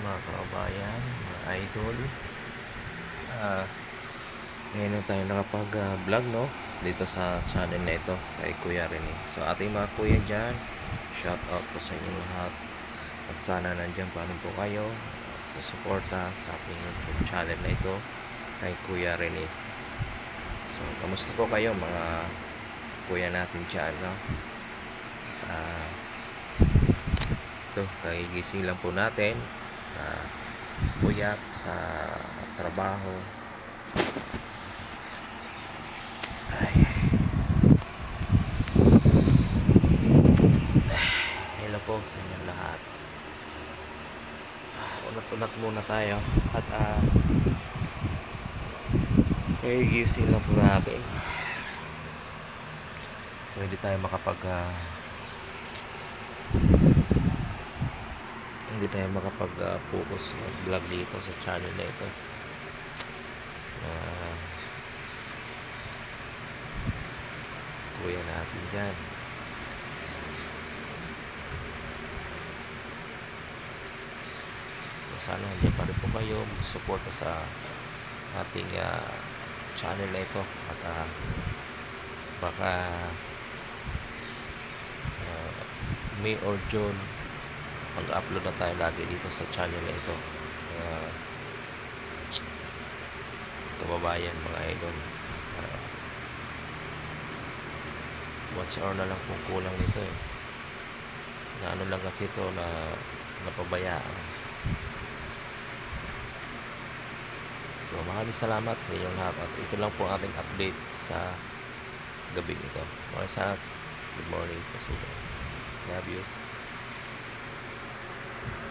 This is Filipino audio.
mga kababayan, mga idol. Ngayon na tayo nakapag-vlog, no? Dito sa channel na ito kay Kuya Rene. So ating mga kuya dyan, shout out po sa inyong lahat. At sana nandyan pa rin po kayo sa suporta sa ating YouTube channel na ito kay Kuya Rene. So kamusta po kayo mga kuya natin dyan, no? Ito, kagigising lang po natin. Puyat sa trabaho. Ay. Hello po sa inyong lahat. Unat-unat muna tayo. At kagigising lang po natin. So hindi tayo makapag-focus vlog dito sa channel na ito. Kuya natin dyan. So sana hindi pa rin po kayo mag-suporta sa ating channel na ito. At baka May or June mag-upload na tayo lagi dito sa channel na ito. Kababayan, mga idol, watch hour na lang kung kulang nito na ano lang kasi ito na napabayaan. So maraming salamat sa inyong lahat at ito lang po ating update sa gabi ito. Maraming salamat. Good morning po sa inyo. Love you.